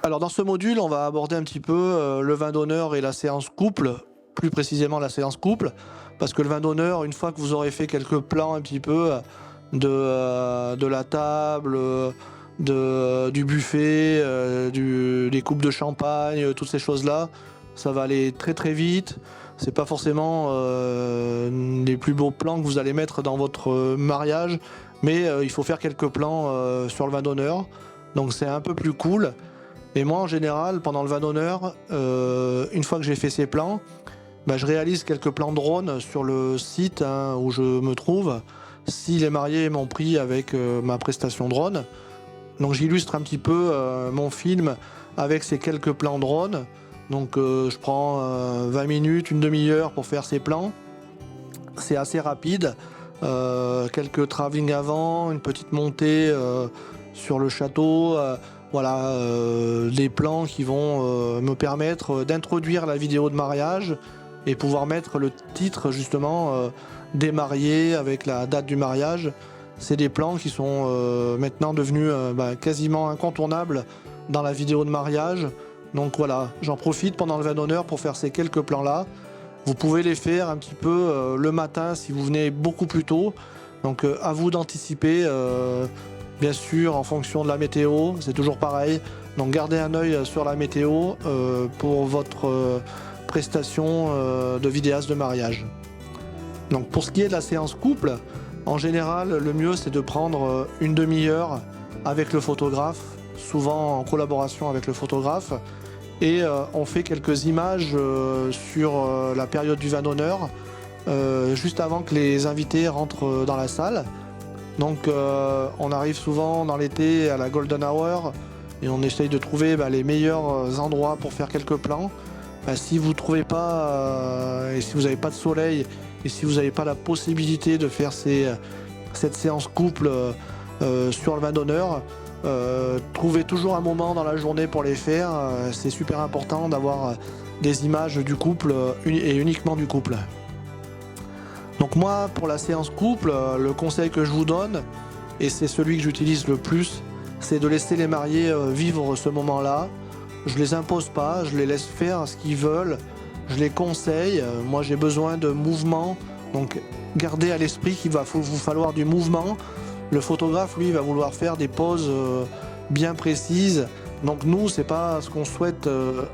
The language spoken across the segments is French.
Alors dans ce module, on va aborder un petit peu le vin d'honneur et la séance couple, plus précisément la séance couple, parce que le vin d'honneur, une fois que vous aurez fait quelques plans un petit peu de la table, du buffet, des coupes de champagne, toutes ces choses-là, ça va aller très très vite. C'est pas forcément les plus beaux plans que vous allez mettre dans votre mariage, mais il faut faire quelques plans sur le vin d'honneur, donc c'est un peu plus cool. Et moi, en général, pendant le vin d'honneur, une fois que j'ai fait ces plans, bah, je réalise quelques plans drone sur le site où je me trouve, si les mariés m'ont pris avec ma prestation drone. Donc j'illustre un petit peu mon film avec ces quelques plans drone. Donc je prends 20 minutes, une demi-heure pour faire ces plans. C'est assez rapide. Quelques travelling avant, une petite montée sur le château. Voilà, des plans qui vont me permettre d'introduire la vidéo de mariage et pouvoir mettre le titre justement des mariés avec la date du mariage. C'est des plans qui sont maintenant devenus quasiment incontournables dans la vidéo de mariage. Donc voilà, j'en profite pendant le vin d'honneur pour faire ces quelques plans-là. Vous pouvez les faire un petit peu le matin si vous venez beaucoup plus tôt. Donc à vous d'anticiper. Bien sûr, en fonction de la météo, c'est toujours pareil. Donc gardez un œil sur la météo pour votre prestation de vidéaste de mariage. Donc pour ce qui est de la séance couple, en général, le mieux c'est de prendre une demi-heure avec le photographe, souvent en collaboration avec le photographe. Et on fait quelques images sur la période du vin d'honneur, juste avant que les invités rentrent dans la salle. Donc on arrive souvent dans l'été à la golden hour et on essaye de trouver les meilleurs endroits pour faire quelques plans. Si vous ne trouvez pas et si vous n'avez pas de soleil et si vous n'avez pas la possibilité de faire cette séance couple sur le vin d'honneur, trouvez toujours un moment dans la journée pour les faire. C'est super important d'avoir des images du couple et uniquement du couple. Donc moi, pour la séance couple, le conseil que je vous donne, et c'est celui que j'utilise le plus, c'est de laisser les mariés vivre ce moment-là. Je les impose pas, je les laisse faire ce qu'ils veulent, je les conseille. Moi, j'ai besoin de mouvement, donc gardez à l'esprit qu'il va vous falloir du mouvement. Le photographe, lui, va vouloir faire des poses bien précises. Donc nous, c'est pas ce qu'on souhaite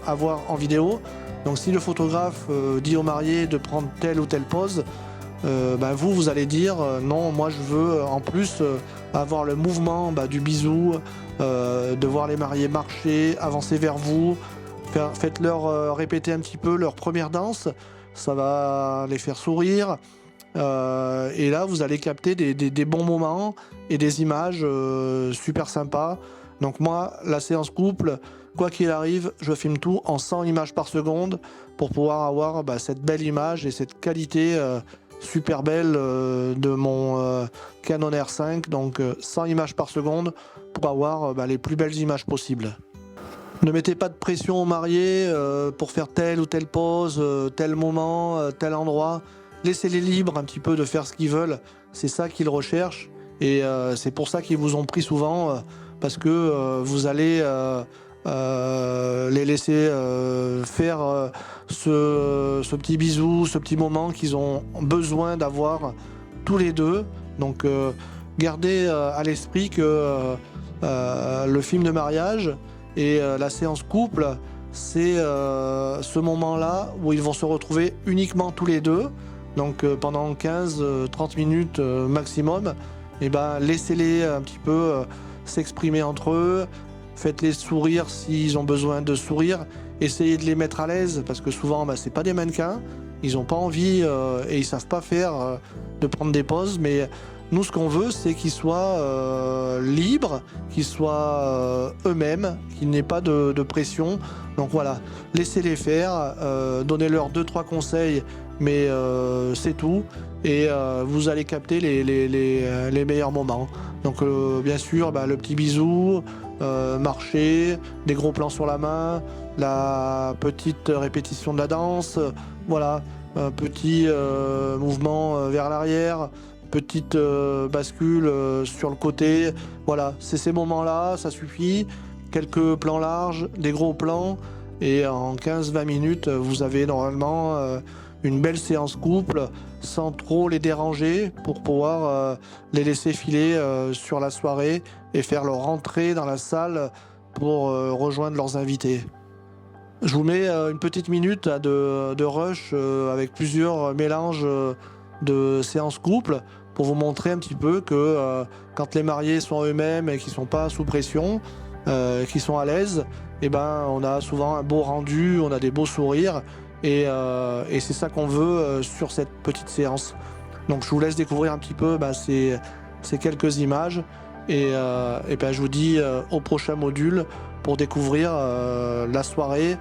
avoir en vidéo. Donc si le photographe dit aux mariés de prendre telle ou telle pose, vous allez dire non, moi je veux en plus avoir le mouvement du bisou, de voir les mariés marcher, avancer vers vous, faites-leur répéter un petit peu leur première danse, ça va les faire sourire, et là vous allez capter des bons moments et des images super sympas. Donc moi, la séance couple, quoi qu'il arrive, je filme tout en 100 images par seconde pour pouvoir avoir cette belle image et cette qualité super belle de mon Canon R5, donc 100 images par seconde pour avoir les plus belles images possibles. Ne mettez pas de pression aux mariés pour faire telle ou telle pose, tel moment, tel endroit. Laissez-les libres un petit peu de faire ce qu'ils veulent, c'est ça qu'ils recherchent et c'est pour ça qu'ils vous ont pris souvent, parce que vous allez les laisser faire ce petit bisou, ce petit moment qu'ils ont besoin d'avoir tous les deux. Donc gardez à l'esprit que le film de mariage et la séance couple, c'est ce moment-là où ils vont se retrouver uniquement tous les deux. Donc pendant 15-30 minutes maximum, et laissez-les un petit peu s'exprimer entre eux. Faites-les sourire s'ils ont besoin de sourire. Essayez de les mettre à l'aise parce que souvent, c'est pas des mannequins. Ils n'ont pas envie et ils savent pas faire de prendre des poses. Mais nous, ce qu'on veut, c'est qu'ils soient libres, qu'ils soient eux-mêmes, qu'il n'y ait pas de pression. Donc voilà, laissez-les faire, donnez-leur 2-3 conseils, mais c'est tout. Et vous allez capter les meilleurs moments. Donc bien sûr, le petit bisou, marcher, des gros plans sur la main, la petite répétition de la danse, voilà, un petit mouvement vers l'arrière, petite bascule sur le côté, voilà, c'est ces moments-là, ça suffit. quelques plans larges, des gros plans, et en 15-20 minutes, vous avez normalement une belle séance couple sans trop les déranger pour pouvoir les laisser filer sur la soirée et faire leur entrée dans la salle pour rejoindre leurs invités. Je vous mets une petite minute de rush avec plusieurs mélanges de séances couple pour vous montrer un petit peu que quand les mariés sont eux-mêmes et qu'ils ne sont pas sous pression, qu'ils sont à l'aise, et ben, on a souvent un beau rendu, on a des beaux sourires et c'est ça qu'on veut sur cette petite séance. Donc je vous laisse découvrir un petit peu ces quelques images et ben, je vous dis au prochain module pour découvrir la soirée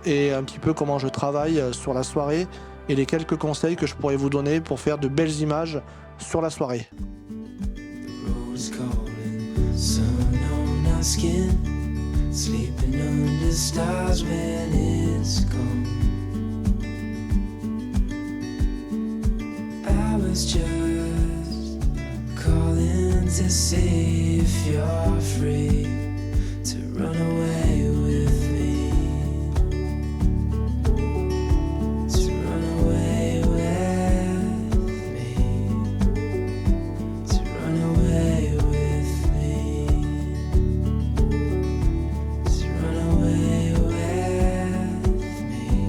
et un petit peu comment je travaille sur la soirée et les quelques conseils que je pourrais vous donner pour faire de belles images sur la soirée. Rose calling, sun on our skin, sleeping under stars when it's gone. I was just calling to see if you're free to run away with me, to run away with me, to run away with me, to run away with me.